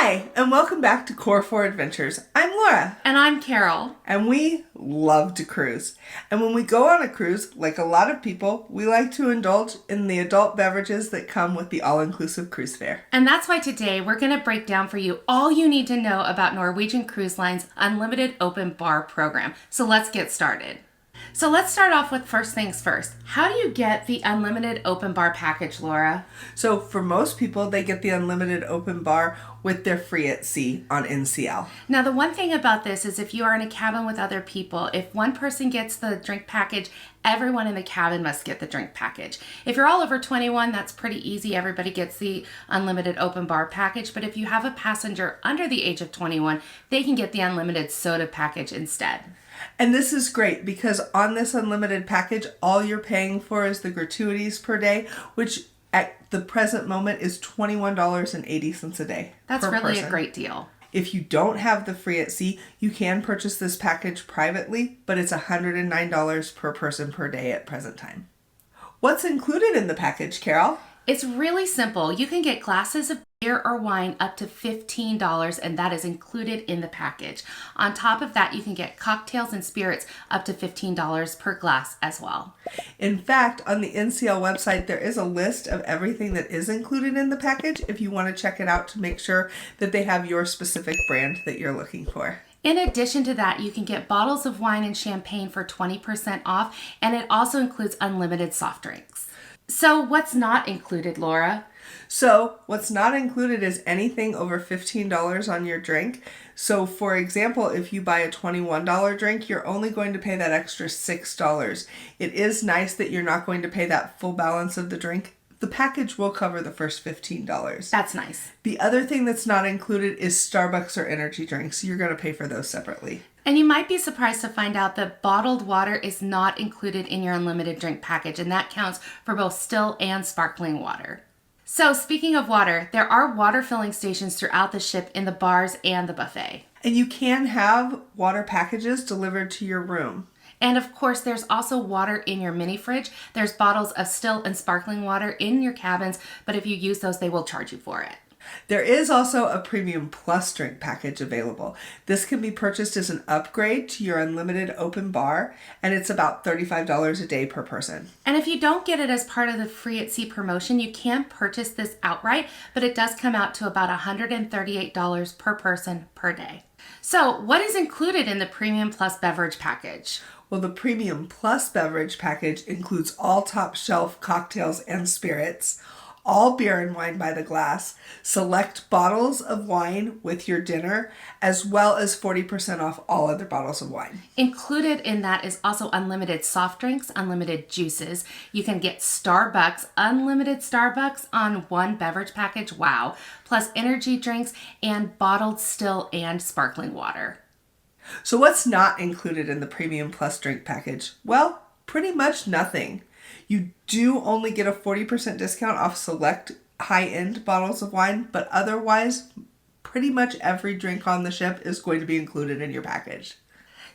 Hi, and welcome back to Core4Adventures. I'm Laura. And I'm Carol. And we love to cruise. And when we go on a cruise, like a lot of people, we like to indulge in the adult beverages that come with the all-inclusive cruise fare. And that's why today we're going to break down for you all you need to know about Norwegian Cruise Line's Unlimited Open Bar program. So let's get started. So let's start off with first things first. How do you get the Unlimited Open Bar package, Laura? So for most people, they get the Unlimited Open Bar with their free at sea on NCL. Now, the one thing about this is if you are in a cabin with other people, if one person gets the drink package, everyone in the cabin must get the drink package. If you're all over 21, that's pretty easy. Everybody gets the Unlimited Open Bar package. But if you have a passenger under the age of 21, they can get the Unlimited Soda package instead. And this is great because on this unlimited package, all you're paying for is the gratuities per day, which at the present moment is $21.80 a day. That's really person. A great deal. If you don't have the free at sea, you can purchase this package privately, but it's $109 per person per day at present time. What's included in the package, Carol? It's really simple. You can get glasses of beer or wine up to $15, and that is included in the package. On top of that, you can get cocktails and spirits up to $15 per glass as well. In fact, on the NCL website, there is a list of everything that is included in the package if you want to check it out to make sure that they have your specific brand that you're looking for. In addition to that, you can get bottles of wine and champagne for 20% off, and it also includes unlimited soft drinks. So what's not included, Laura? So what's not included is anything over $15 on your drink. So for example, if you buy a $21 drink, you're only going to pay that extra $6. It is nice that you're not going to pay that full balance of the drink. The package will cover the first $15. That's nice. The other thing that's not included is Starbucks or energy drinks. You're going to pay for those separately. And you might be surprised to find out that bottled water is not included in your unlimited drink package, and that counts for both still and sparkling water. So speaking of water, there are water filling stations throughout the ship in the bars and the buffet. And you can have water packages delivered to your room. And of course, there's also water in your mini fridge. There's bottles of still and sparkling water in your cabins, but if you use those, they will charge you for it. There is also a Premium Plus drink package available. This can be purchased as an upgrade to your unlimited open bar, and it's about $35 a day per person. And if you don't get it as part of the free at sea promotion, you can purchase this outright, but it does come out to about $138 per person per day. So what is included in the Premium Plus beverage package? Well, the Premium Plus beverage package includes all top shelf cocktails and spirits, all beer and wine by the glass, select bottles of wine with your dinner, as well as 40% off all other bottles of wine. Included in that is also unlimited soft drinks, unlimited juices. You can get Starbucks, unlimited Starbucks on one beverage package, wow, plus energy drinks and bottled still and sparkling water. So what's not included in the Premium Plus drink package? Well, pretty much nothing. You do only get a 40% discount off select high-end bottles of wine, but otherwise, pretty much every drink on the ship is going to be included in your package.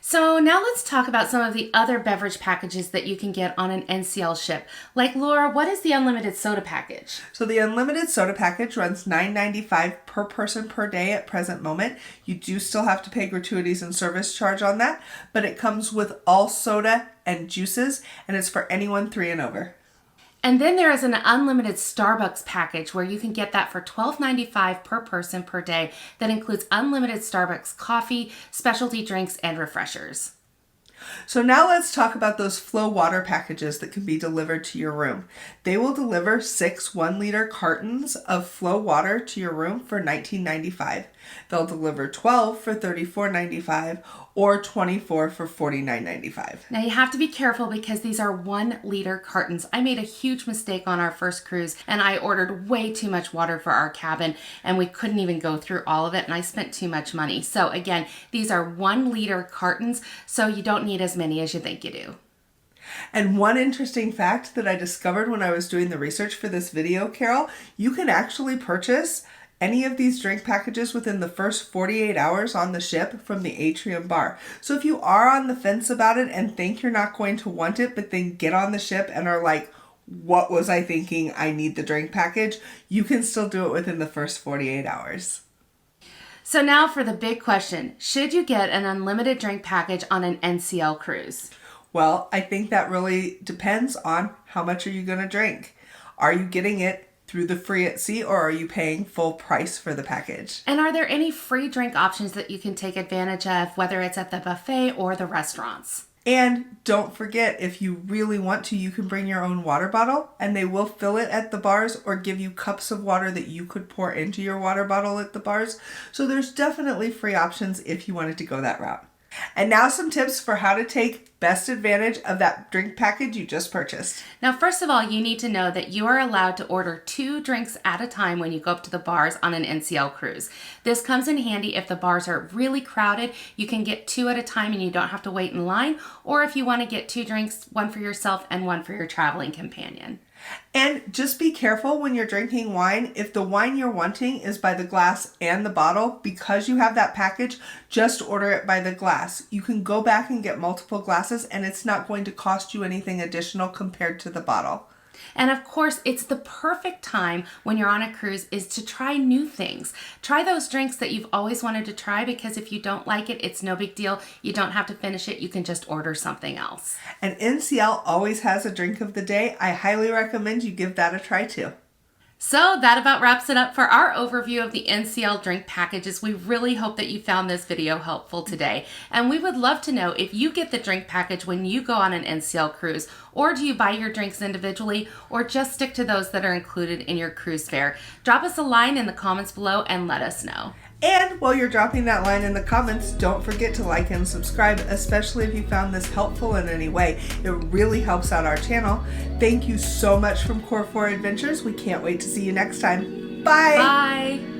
So now let's talk about some of the other beverage packages that you can get on an NCL ship. Like Laura, what is the unlimited soda package? So the unlimited soda package runs $9.95 per person per day at present moment. You do still have to pay gratuities and service charge on that, but it comes with all soda and juices, and it's for anyone 3 and over. And then there is an unlimited Starbucks package where you can get that for $12.95 per person per day. That includes unlimited Starbucks coffee, specialty drinks, and refreshers. So now let's talk about those Flow water packages that can be delivered to your room. They will deliver 6 1-liter cartons of Flow water to your room for $19.95. They'll deliver 12 for $34.95 or 24 for $49.95. Now you have to be careful because these are 1-liter cartons. I made a huge mistake on our first cruise and I ordered way too much water for our cabin and we couldn't even go through all of it and I spent too much money. So again, these are 1-liter cartons, so you don't need as many as you think you do. And one interesting fact that I discovered when I was doing the research for this video, Carol, you can actually purchase any of these drink packages within the first 48 hours on the ship from the atrium bar. So if you are on the fence about it and think you're not going to want it, but then get on the ship and are like, what was I thinking? I need the drink package. You can still do it within the first 48 hours. So now for the big question, should you get an unlimited drink package on an NCL cruise? Well, I think that really depends on how much are you going to drink. Are you getting it through the free at sea, or are you paying full price for the package? And are there any free drink options that you can take advantage of, whether it's at the buffet or the restaurants? And don't forget, if you really want to, you can bring your own water bottle and they will fill it at the bars or give you cups of water that you could pour into your water bottle at the bars. So there's definitely free options if you wanted to go that route. And now some tips for how to take best advantage of that drink package you just purchased. Now, first of all, you need to know that you are allowed to order 2 drinks at a time when you go up to the bars on an NCL cruise. This comes in handy if the bars are really crowded. You can get 2 at a time and you don't have to wait in line. Or if you want to get 2 drinks, one for yourself and one for your traveling companion. And just be careful when you're drinking wine. If the wine you're wanting is by the glass and the bottle, because you have that package, just order it by the glass. You can go back and get multiple glasses and it's not going to cost you anything additional compared to the bottle. And of course, it's the perfect time when you're on a cruise is to try new things. Try those drinks that you've always wanted to try, because if you don't like it, it's no big deal. You don't have to finish it. You can just order something else. And NCL always has a drink of the day. I highly recommend you give that a try too. So that about wraps it up for our overview of the NCL drink packages. We really hope that you found this video helpful today. And we would love to know if you get the drink package when you go on an NCL cruise, or do you buy your drinks individually, or just stick to those that are included in your cruise fare? Drop us a line in the comments below and let us know. And while you're dropping that line in the comments, don't forget to like and subscribe, especially if you found this helpful in any way. It really helps out our channel. Thank you so much from Core4 Adventures. We can't wait to see you next time. Bye! Bye!